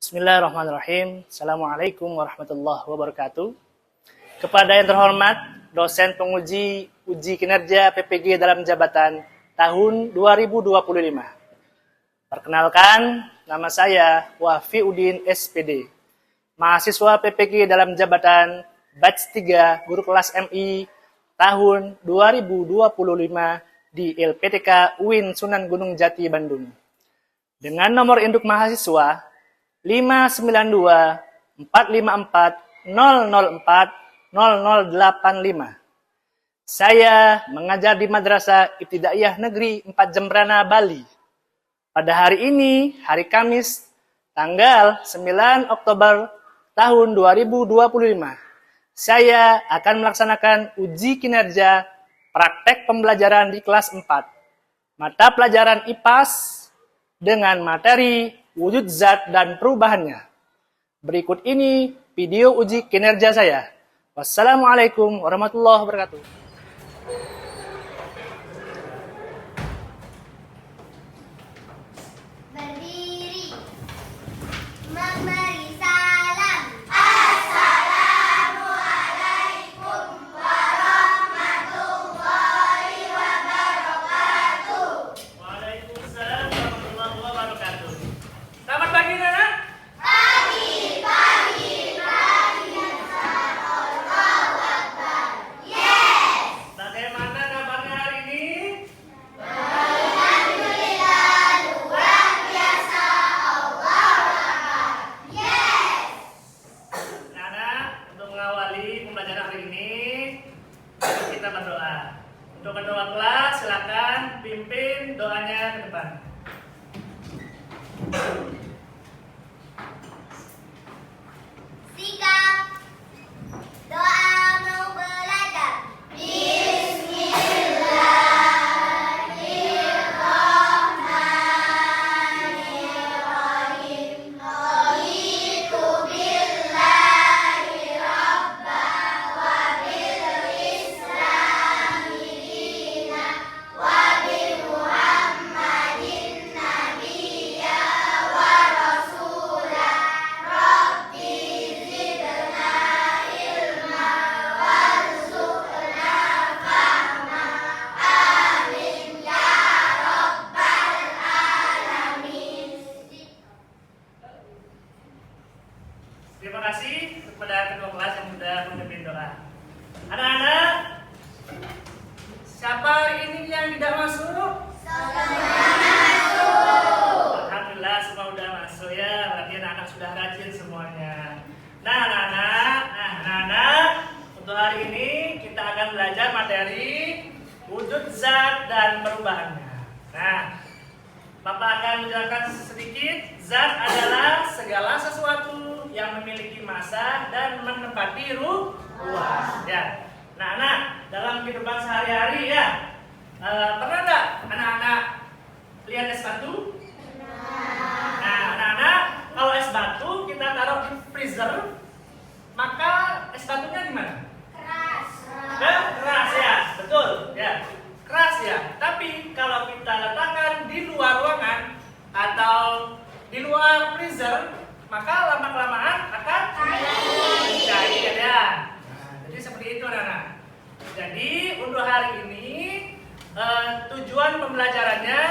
Bismillahirrahmanirrahim. Assalamualaikum warahmatullahi wabarakatuh. Kepada yang terhormat, dosen penguji uji kinerja PPG dalam jabatan tahun 2025. Perkenalkan, nama saya Wafiuddin SPD, mahasiswa PPG dalam jabatan batch 3 guru kelas MI tahun 2025 di LPTK UIN Sunan Gunung Jati, Bandung. Dengan nomor induk mahasiswa 592-454-004-0085. Saya mengajar di Madrasah Ibtidaiyah Negeri 4 Jembrana, Bali. Pada hari ini, hari Kamis, tanggal 9 Oktober tahun 2025, saya akan melaksanakan uji kinerja praktek pembelajaran di kelas 4, mata pelajaran IPAS dengan materi wujud zat dan perubahannya. Berikut ini video uji kinerja saya. Wassalamualaikum warahmatullahi wabarakatuh. Berdiri, memberi salam. Assalamualaikum warahmatullahi wabarakatuh. Waalaikumsalam warahmatullahi wabarakatuh. Selamat pagi, anak. Pagi. Allahu Akbar. Yes. Bagaimana kabarnya hari ini? Alhamdulillah, luar biasa. Allahu Akbar. Yes. Anak, untuk mengawali pembelajaran hari ini, mari kita berdoa. Untuk kedua kelas, silakan pimpin doanya ke depan. Sikap doa mau belajar. Bismillahirrahmanirrahim. Raditu billahi rabban wa bil islami dina wa bi Muhammadin nabiyya wa rasula. Rabbi zidna ilma warzuqna fahma. Amin ya rabbal alamin. Terima kasih kepada kedua kelas yang sudah memimpin doa. Anak-anak, siapa ini yang tidak masuk? Alhamdulillah semua sudah masuk ya. Berarti anak-anak sudah rajin semuanya. Nah, anak-anak, untuk hari ini kita akan belajar materi wujud zat dan perubahannya. Nah, Bapak akan menjelaskan sedikit. Zat adalah segala sesuatu yang memiliki massa dan menempati ruang. Ya. Nah, anak, dalam kehidupan sehari-hari ya, pernah nggak anak-anak lihat es batu? Nah, anak-anak, kalau es batu kita taruh di freezer, maka es batunya gimana? Keras. Keras ya, betul ya, keras ya. Tapi kalau kita letakkan di luar ruangan atau di luar freezer, maka lama-kelamaan akan cair ya. Nah, jadi seperti itu anak-anak. Jadi untuk hari ini tujuan pembelajarannya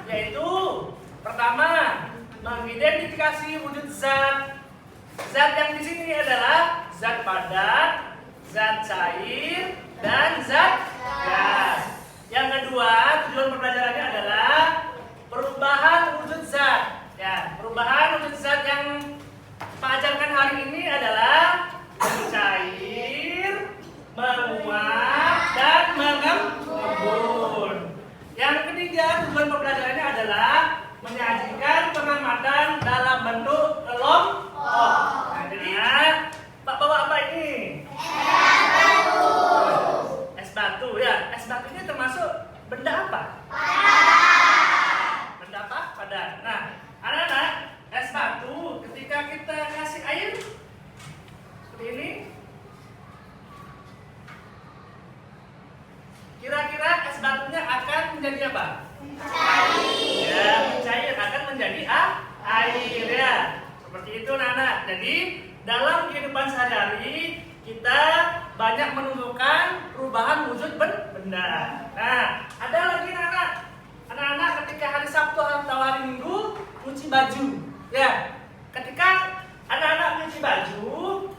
yaitu pertama mengidentifikasi wujud zat. Zat yang di sini adalah zat padat, zat cair, dan zat gas. Yang kedua, tujuan pembelajarannya adalah perubahan wujud zat. Ya, perubahan wujud zat yang Pak ajarkan hari ini adalah mencair, menguap, dan mengembun. Yang ketiga, tujuan pembelajarannya adalah menyajikan pengamatan dalam bentuk kelompok. Nah, jadi Pak bawa apa ini? Es batu ya. Es batu ini termasuk benda apa? Benda apa? Padat. Nah, anak-anak, es batu ketika kita kasih air seperti ini, kira-kira es batunya akan menjadi apa? Mencair. Ya, mencair akan menjadi air ya. Seperti itu anak-anak. Jadi dalam kehidupan sehari-hari kita banyak menemukan perubahan wujud benda. Nah, ada lagi anak-anak. Anak-anak ketika hari Sabtu atau hari Minggu cuci baju. Ya, ketika anak-anak cuci baju,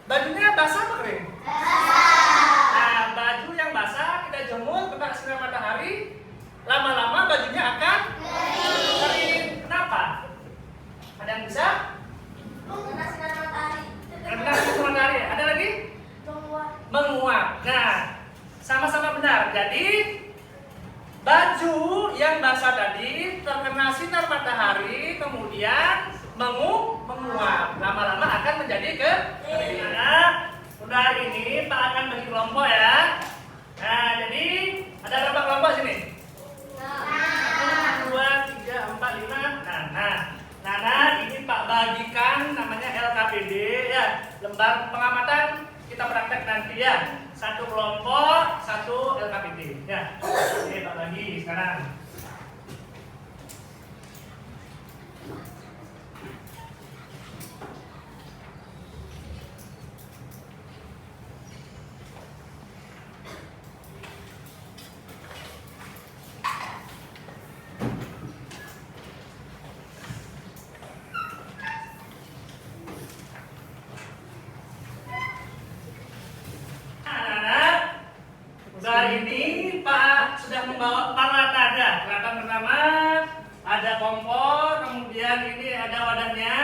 bajunya basah apa kering? Nah, baju yang basah kita jemur kena sinar matahari, lama-lama bajunya akan kering. Kenapa? Ada yang bisa? Kena sinar matahari. Kena sinar matahari. Ada lagi? Menguap. Nah, sama-sama benar. Jadi baju yang basah tadi terkena sinar matahari kemudian menguap. Lama-lama akan menjadi kering. Nah, udah hari ini Pak akan bagi kelompok ya. Nah, jadi ada berapa kelompok sini? 1, 2, 3, 4, 5. Nah, ini Pak bagikan namanya LKPD ya. Lembar pengamatan kita praktek nanti ya. 1 kelompok, 1 LKPD ya. Oke, Pak bagi sekarang. Hari ini Pak sudah membawa peralatan. Peralatan pertama ada kompor, kemudian ini ada wadahnya,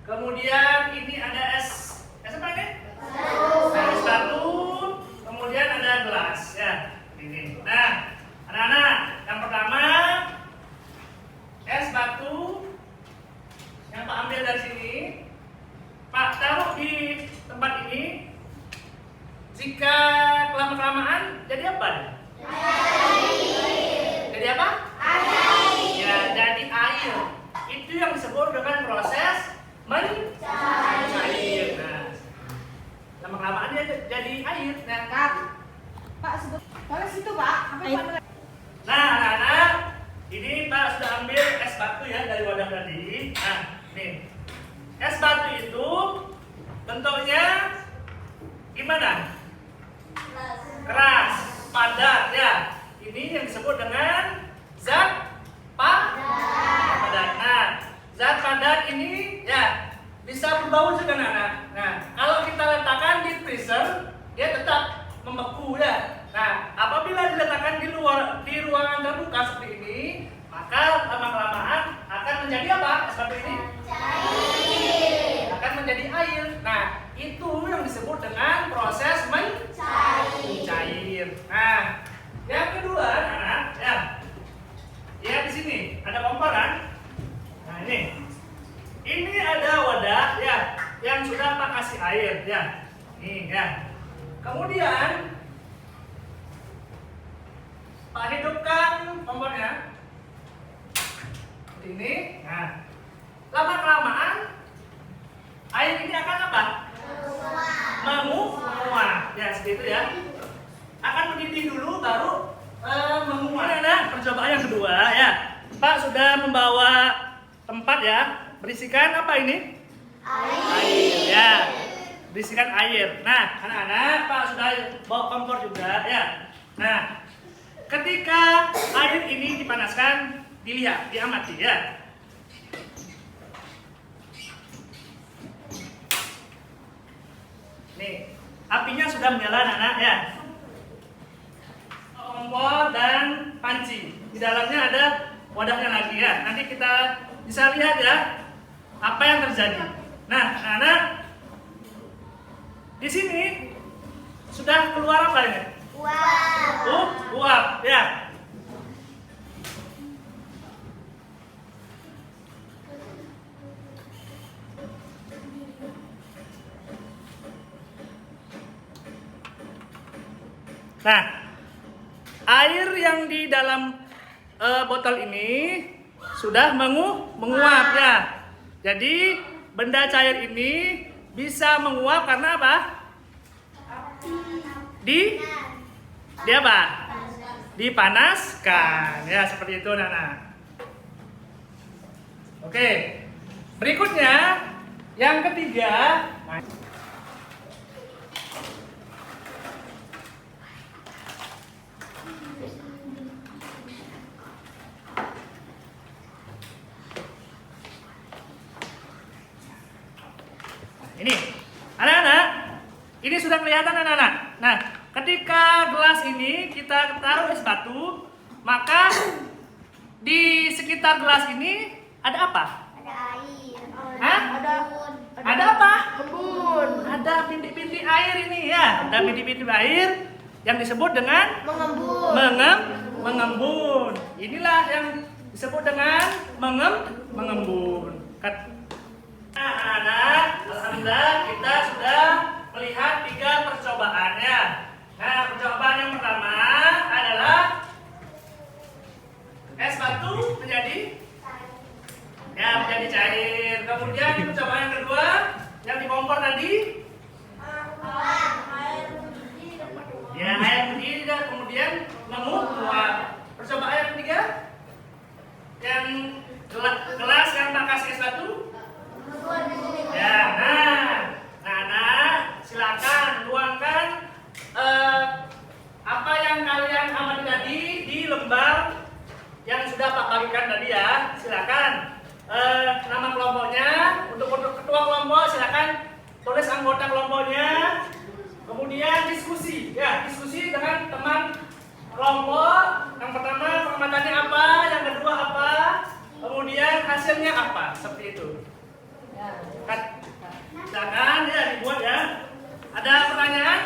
kemudian ini ada es apa ini? Es batu, kemudian ada gelas ya. Ini. Nah, anak-anak, yang pertama es batu yang Pak ambil dari sini, Pak taruh di tempat ini. Jika kelamaan jadi apa? Jadi apa? Ya, jadi air. Itu yang disebut dengan proses mencair. Nah, lama-kelamaan dia jadi air. Nah, Pak sebut kalau situ Pak. nah, anak-anak, ini Pak sudah ambil es batu ya dari wadah tadi. Nah, nih es batu itu bentuknya gimana? Keras, padat ya. Ini yang disebut dengan zat padat. Nah, zat padat ini ya bisa berbau juga anak. Nah, kalau kita letakkan di freezer, dia tetap membeku ya. Nah, apabila diletakkan di ruangan terbuka seperti ini, maka lama-kelamaan akan menjadi apa? Seperti ini. Akan menjadi air. Nah, itu yang disebut dengan proses mencair. Nah, yang kedua, anak, ya, di sini ada kompor kan? Nah, ini ada wadah ya, yang sudah Pak kasih air ya. Nih ya. Kemudian Pak hidupkan kompornya. Seperti ini. Nah, lama-kelamaan air ini akan apa? Menguap. Ya, seperti itu ya. Akan mendidih dulu baru menguap. Ini ada percobaan yang kedua ya. Pak sudah membawa tempat ya. Berisikan apa ini? Air ya. Berisikan air. Nah, anak-anak, Pak sudah bawa kompor juga ya. Nah, ketika air ini dipanaskan, dilihat, diamati ya. Nih, apinya sudah menyala anak-anak ya. Kompor dan panci. Di dalamnya ada wadahnya lagi ya. Nanti kita bisa lihat ya apa yang terjadi. Nah, anak-anak, di sini sudah keluar apa ini? Uap ya. Nah, air yang di dalam botol ini sudah menguap ya. Jadi benda cair ini bisa menguap karena apa? Dia apa? Dipanaskan ya, seperti itu Nana. Oke. Berikutnya, yang ketiga. Ini, anak-anak, ini sudah kelihatan anak-anak. Nah, ketika gelas ini kita taruh es batu, maka di sekitar gelas ini ada apa? Ada air. Hah? Ada apa? Embun. Ada bintik-bintik air ini ya. Ada bintik-bintik air yang disebut dengan Mengembun. mengembun. Inilah yang disebut dengan mengembun. Nah, anak-anak, alhamdulillah kita sudah melihat 3 percobaan ya. Nah, percobaan yang pertama adalah es batu menjadi cair. Kemudian percobaan yang kedua yang di kompor tadi ya air mendidih dan kemudian menguap. Percobaan yang ketiga yang gelas yang bekas es batu ya. Nah, silakan tuangkan apa yang kalian amati tadi di lembar yang sudah Pak bagikan tadi ya. Silakan nama kelompoknya. Untuk ketua kelompok silakan tulis anggota kelompoknya. Kemudian diskusi ya, diskusi dengan teman kelompok. Yang pertama pengamatannya apa, yang kedua apa, kemudian hasilnya apa, seperti itu. Silakan ya dibuat ya. Ada pertanyaan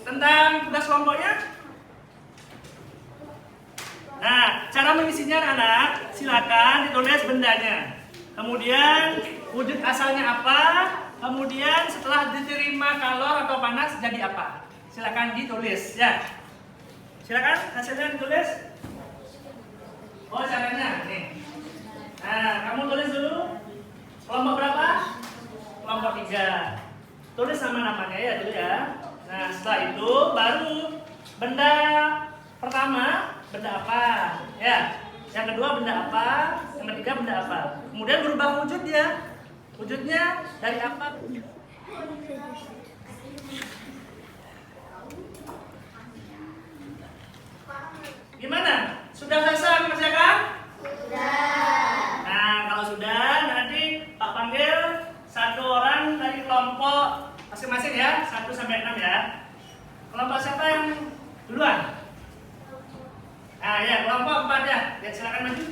tentang tugas kelompoknya? Nah, cara mengisinya anak, silakan ditulis bendanya. Kemudian wujud asalnya apa? Kemudian setelah diterima kalor atau panas jadi apa? Silakan ditulis ya. Silakan hasilnya ditulis. Oh, caranya nih. Nah, kamu tulis dulu. Kelompok berapa? Kelompok 3. Tulis nama-namanya ya dulu ya. Nah, setelah itu baru benda pertama benda apa? Ya. Yang kedua benda apa? Yang ketiga benda apa? Kemudian berubah wujudnya. Wujudnya dari apa? Gimana? Sudah selesai mengerjakan? Sudah. Nah, kalau sudah nanti Pak panggil 1 orang dari kelompok masing-masing ya, 1 sampai 6 ya. Kelompok siapa yang duluan? Nah ya, kelompok 4 ya. Ya, silakan maju.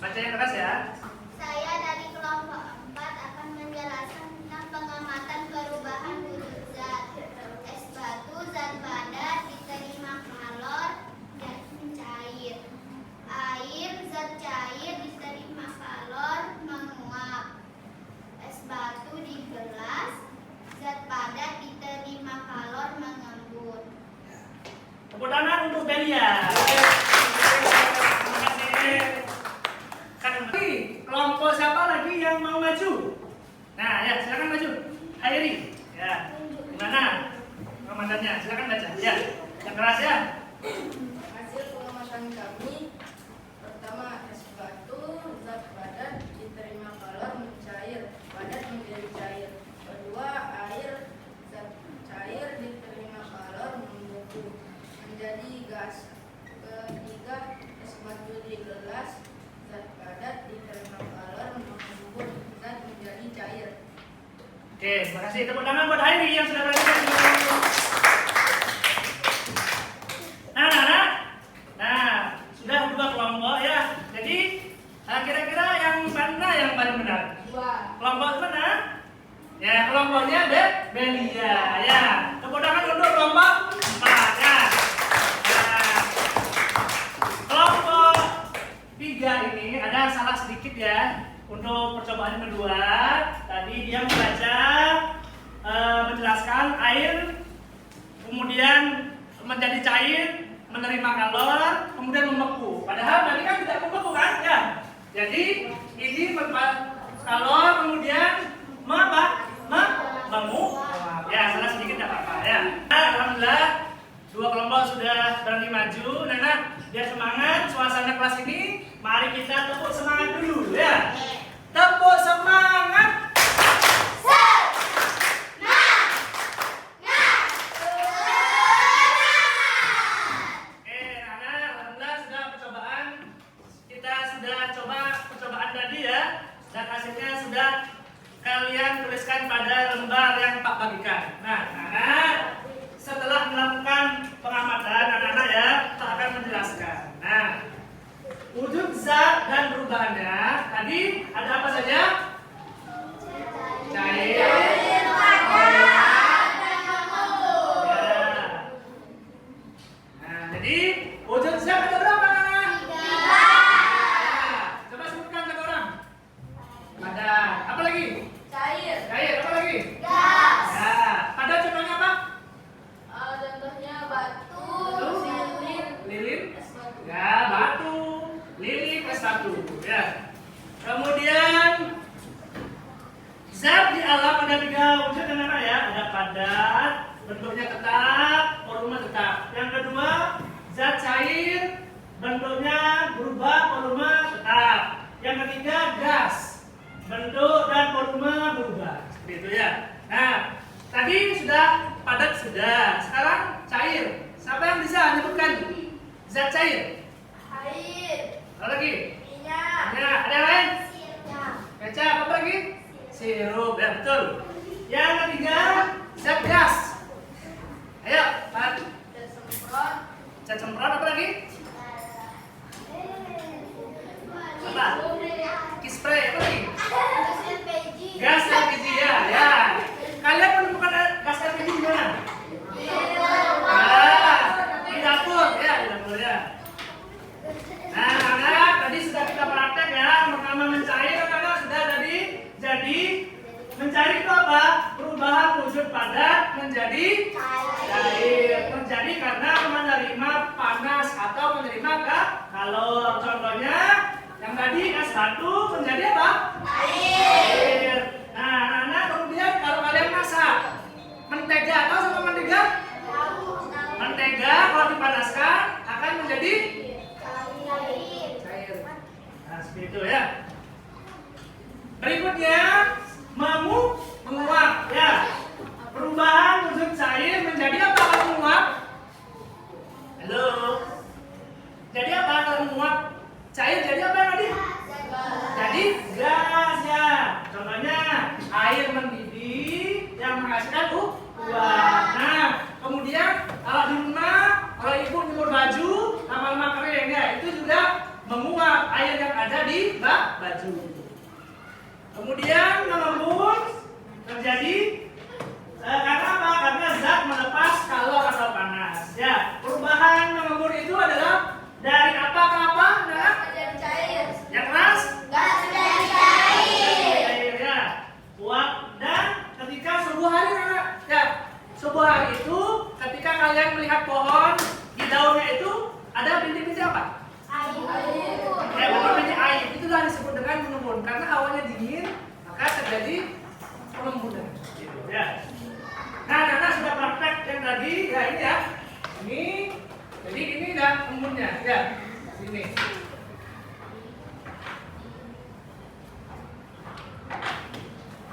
Baca yang keras ya. Saya dari kelompok 4 akan menjelaskan tentang pengamatan perubahan wujud zat. Es batu, zat padat, diterima kalor, dan cair. Air, zat cair, diterima kalor, menguap. Es batu di gelas, zat padat, diterima kalor, mengembun. Tepuk tangan untuk Belia. Terima kasih. Kelompok siapa lagi yang mau maju? Nah, ya silakan maju. Hairi. Ya. Gimana? Komandannya, silakan baca. Ya. Yang keras ya. Hasil pengamatan kami, pertama es batu, zat padat, diterima kalor, mencair, padat menjadi cair. Kedua, air, zat cair, diterima kalor, membeku menjadi gas. Ketiga, es batu di gelas, zat padat, diterima kalor, mengembun, zat menjadi cair. Oke, terima kasih. Tepuk tangan buat Hairi yang sudah berhasil. Nah, sudah 2 kelompok ya. Jadi, kira-kira yang mana yang paling benar? 2. Kelompok mana? Ya, kelompoknya Belia. Ya, tepuk tangan untuk kelompok 4 ya. Nah, kelompok 3 ini ada salah sedikit ya. Untuk percobaan yang kedua, tadi dia membaca menjelaskan air, kemudian menjadi cair, menerima kalor, kemudian membeku. Padahal tadi kan tidak membeku kan? Ya. Jadi ini kalor, kemudian menguap. Ya, salah sedikit tidak apa-apa ya. Nah, alhamdulillah 2 kelompok sudah berani maju. Nah, biar semangat suasana kelas ini, mari kita tepuk semangat dulu ya. Tepuk semangat. Dan hasilnya sudah kalian tuliskan pada lembar yang Pak bagikan. Nah, anak-anak, setelah melakukan pengamatan, anak-anak ya, Pak akan menjelaskan. Nah, wujud zat dan perubahannya, tadi ada apa saja? Cair, padat, dan menguap. Ya. Nah, jadi wujud zat ada berapa, anak? 3. Coba sebutkan satu orang. Padat. Apa lagi? Cair. Cair. Apa lagi? Gas. Ya. Padat contohnya apa? Contohnya batu, Lilin. es batu. Ya, batu, lilin, es batu. Ya. Kemudian zat di alam ada 3 wujud anak-anak ya. Ada padat, bentuknya tetap, volume tetap. Yang kedua, zat cair, bentuknya berubah, volume tetap. Yang ketiga, gas. Bentuk dan volume berubah, seperti itu ya. Nah, tadi sudah padat sudah, sekarang cair. Siapa yang bisa menyebutkan zat cair? Air. Apa lagi? Minyak. Nah, ada yang lain? Siap. Kecap, apa lagi? Sirup, ya betul. Yang ketiga, zat gas. Ayo, Pak. Dan semprot. Zat semprot apa lagi? Apa? Kispray, apa lagi? Gas LPG ya, ya. Kalian menemukan gas LPG di mana? Ah, di dapur ya, di dapur ya. Nah, anak, tadi sudah kita praktek ya. Pertama mencair, anak sudah tadi. Jadi mencair itu apa? Perubahan wujud padat menjadi cair. Terjadi karena menerima panas atau menerima kalor. Contohnya yang tadi es batu menjadi apa? Air. Nah, anak-anak kemudian kalau kalian masak mentega, tahu sama mentega? Mentega kalau dipanaskan akan menjadi cair. Nah, seperti itu ya. Berikutnya menguap ya. Perubahan wujud cair menjadi apa kalau menguap? Halo. Jadi apa kalau menguap? Cair jadi apa tadi? Jadi gas ya. Contohnya air mendidih yang menghasilkan uap. Nah, kemudian kalau di rumah, kalau ibu nyemur baju, lama-lama kering ya, itu juga menguap air yang ada di baju. Kemudian mengembun terjadi karena apa? Karena zat melepas kalor atau panas. Ya, perubahan mengembun itu adalah dari apa ke apa? Nah, Menjadi cair. yang keras? Gas menjadi cair. Cair ya. Uap dan ketika subuh hari anak ya. Subuh hari itu ketika kalian melihat pohon di daunnya itu ada bintik-bintik apa? Air. Ya, bukan bintik air. Itulah disebut dengan mengembun karena hawanya dingin maka terjadi pengembunan. Gitu ya. Nah, anak sudah praktek yang tadi ya ini ya. Ini jadi ini udah embunnya ya. Sini.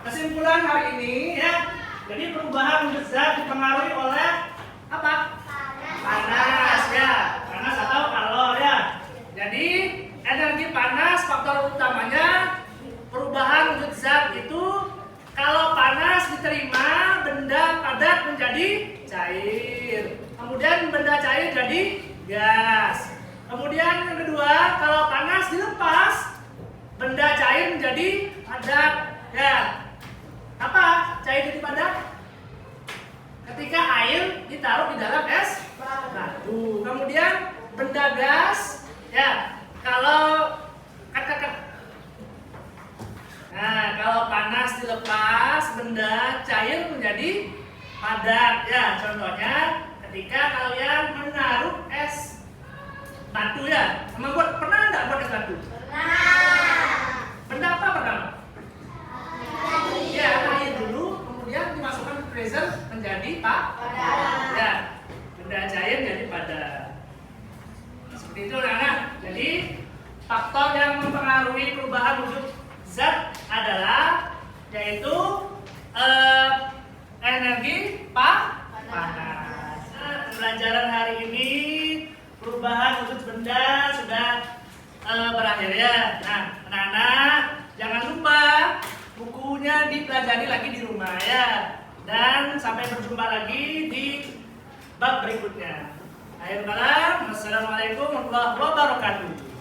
Kesimpulan hari ini ya. Jadi perubahan wujud zat dipengaruhi oleh apa? Panas ya. Panas atau kalor ya. Jadi energi panas faktor utamanya perubahan wujud zat itu kalau panas diterima benda padat menjadi cair. Kemudian benda cair jadi gas. Kemudian yang kedua kalau panas dilepas benda cair menjadi padat ya. Apa cair jadi padat? Ketika air ditaruh di dalam es batu. Kemudian benda gas ya. Kalau nah, kalau panas dilepas benda cair menjadi padat ya. Contohnya ketika kalian menaruh es batu ya. Emang pernah enggak buat es batu? Benda apa pertama? Ya, air dulu, kemudian dimasukkan ke freezer menjadi padat. Ya, benda cair jadi padat. Seperti itu anak-anak. Jadi faktor yang mempengaruhi perubahan wujud zat adalah yaitu energi panas. Nah, pembelajaran hari ini perubahan wujud benda sudah berakhir ya. Nah, anak-anak jangan lupa bukunya dipelajari lagi di rumah ya. Dan sampai berjumpa lagi di bab berikutnya. Akhirul kalam, wassalamualaikum warahmatullahi wabarakatuh.